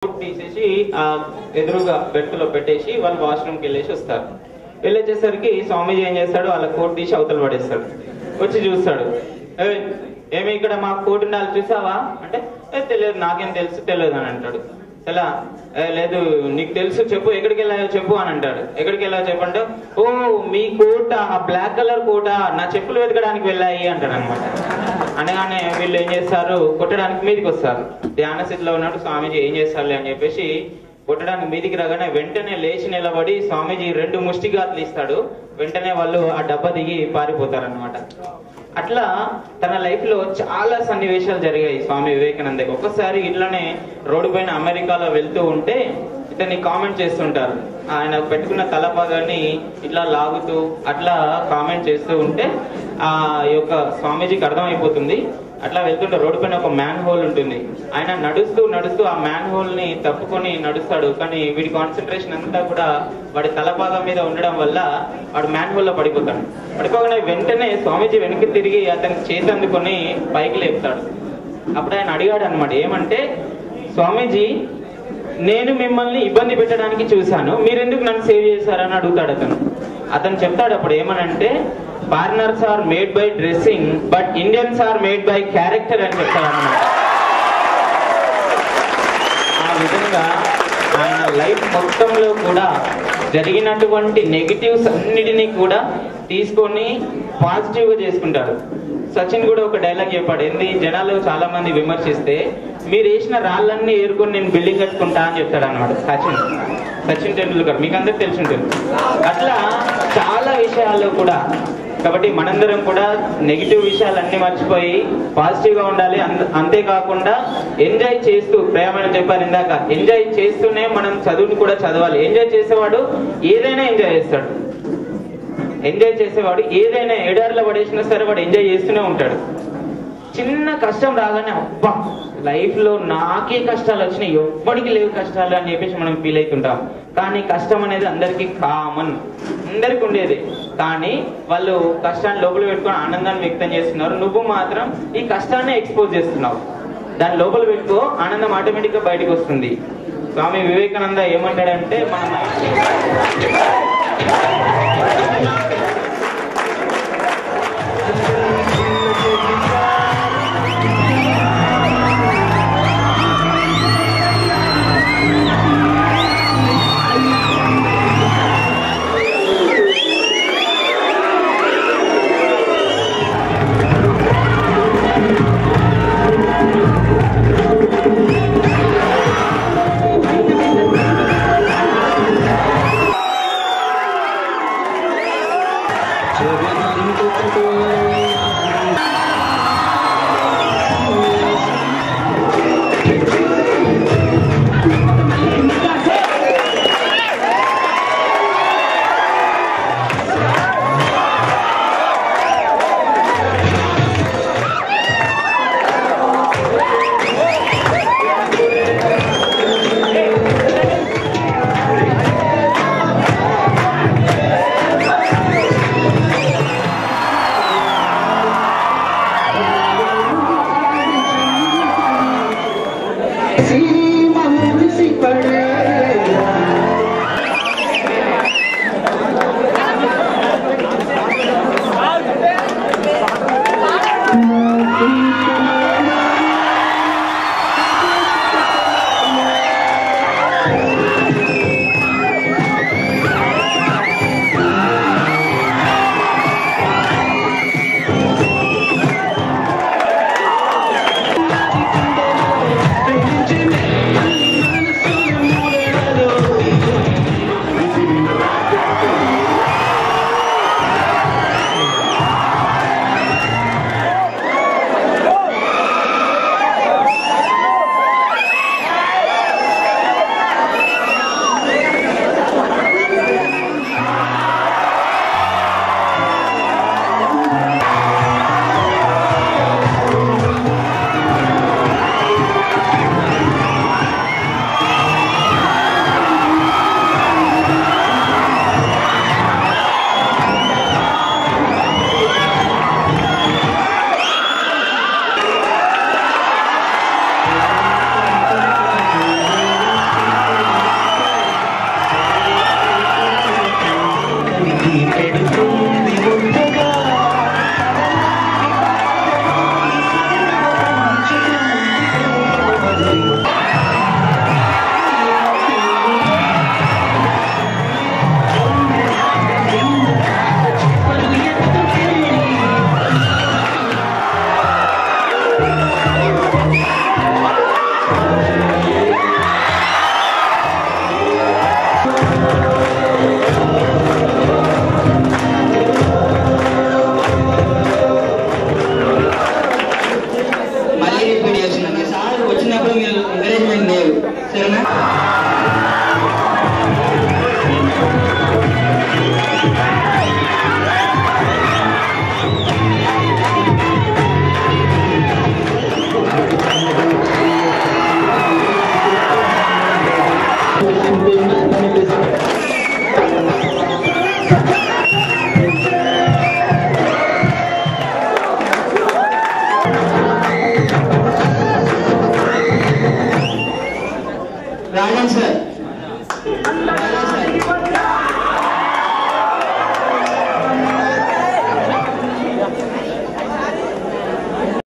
తీసేసి ఆ ఎదురుగా బెట్టులో పెట్టేసి వాళ్ళు వాష్రూమ్కి వెళ్ళేసి వస్తారు. వెళ్ళేసేసరికి స్వామీజీ ఏం చేస్తాడు, వాళ్ళ కోట్ తీసి అవతల పడేస్తాడు. వచ్చి చూస్తాడు, ఏమి ఇక్కడ మా కోట్ ఉండాలి చూసావా అంటే, తెలియదు, నాకేం తెలుసు తెలియదు అని అంటాడు. ఎలా లేదు నీకు తెలుసు చెప్పు, ఎక్కడికి వెళ్ళాయో చెప్పు అని అంటాడు. ఎక్కడికి వెళ్ళాయో చెప్పంటే, ఓ మీ కోట ఆ బ్లాక్ కలర్ కోట నా చెప్పులు వెతకడానికి వెళ్ళాయి అంటాడు అనమాట. అనగానే వీళ్ళు ఏం చేస్తారు, కొట్టడానికి మీదికి వస్తారు. ధ్యాన స్థితిలో ఉన్నట్టు స్వామీజీ ఏం చేస్తారు అని చెప్పేసి కొట్టడానికి మీదికి రాగానే వెంటనే లేచి నిలబడి స్వామీజీ 2 ముష్టిఘాతులు ఇస్తాడు. వెంటనే వాళ్ళు ఆ డబ్బా దిగి పారిపోతారనమాట. అట్లా తన లైఫ్ లో చాలా సన్నివేశాలు జరిగాయి స్వామి వివేకానంద. ఒక్కసారి ఇట్లానే రోడ్డు పైన అమెరికాలో వెళ్తూ ఉంటే ఇతన్ని కామెంట్ చేస్తుంటారు. ఆయన పెట్టుకున్న తలపాగాన్ని ఇట్లా లాగుతూ అట్లా కామెంట్ చేస్తూ ఉంటే ఆ యొక్క స్వామీజీకి అర్థమైపోతుంది. అట్లా వెళ్తుంటే రోడ్డు పైన ఒక మ్యాన్ హోల్ ఉంటుంది. ఆయన నడుస్తూ నడుస్తూ ఆ మ్యాన్ హోల్ ని తప్పుకొని నడుస్తాడు. కానీ వీడి కాన్సన్ట్రేషన్ అంతా కూడా వాడి తలపాగం మీద ఉండడం వల్ల వాడు మ్యాన్ హోల్ లో పడిపోతాడు. పడిపోగానే వెంటనే స్వామీజీ వెనక్కి తిరిగి అతని చేతి అందుకొని పైకి లేపుతాడు. అప్పుడు ఆయన అడిగాడు అనమాట, ఏమంటే స్వామీజీ నేను మిమ్మల్ని ఇబ్బంది పెట్టడానికి చూశాను, మీరెందుకు నన్ను సేవ్ చేశారని అడుగుతాడు అతను చెప్తాడు అప్పుడు ఏమనంటే, foreigners are made by dressing but Indians are made by character అని చెప్తాడు అన్నమాట. ఆ విధంగా ఆయన లైఫ్ మొత్తంలో కూడా జరిగినటువంటి నెగిటివ్స్ అన్నిటినీ కూడా తీసుకొని పాజిటివ్ గా చేసుకుంటారు. సచిన్ కూడా ఒక డైలాగ్ చెప్పాడు, ఏంది జనాలు చాలా మంది విమర్శిస్తే మీరు వేసిన రాళ్ళన్నీ ఏరుకొని నేను బిల్డింగ్ కట్టుకుంటా అని చెప్తాడు అనమాట సచిన్ టెండూల్కర్, మీకు అందరికి తెలిసి ఉంటుంది. అట్లా చాలా విషయాల్లో కూడా. కాబట్టి మనందరం కూడా నెగిటివ్ విషయాలన్నీ మర్చిపోయి పాజిటివ్ గా ఉండాలి. అంతేకాకుండా ఎంజాయ్ చేస్తూ, ప్రేమని చెప్పారు ఇందాక, ఎంజాయ్ చేస్తూనే మనం చదువుని కూడా చదవాలి. ఎంజాయ్ చేసేవాడు ఏదైనా ఎంజాయ్ చేస్తాడు. ఎంజాయ్ చేసేవాడు ఏదైనా ఎడారిలో పడేసినా సరే వాడు ఎంజాయ్ చేస్తూనే ఉంటాడు. చిన్న కష్టం రాగానే అబ్బా లైఫ్ లో నాకే కష్టాలు వచ్చినాయి, ఎవ్వడికి లేవు కష్టాలు అని చెప్పేసి మనం ఫీల్ అవుతుంటాం. కానీ కష్టం అనేది అందరికీ కామన్, అందరికి ఉండేది. కానీ వాళ్ళు కష్టాన్ని లోపల పెట్టుకొని ఆనందాన్ని వ్యక్తం చేస్తున్నారు. నువ్వు మాత్రం ఈ కష్టాన్ని ఎక్స్పోజ్ చేస్తున్నావు. దాన్ని లోపల పెట్టుకో, ఆనందం ఆటోమేటిక్ గా బయటకు వస్తుంది. స్వామి వివేకానంద ఏమంటాడంటే, మన రాజన్ సార్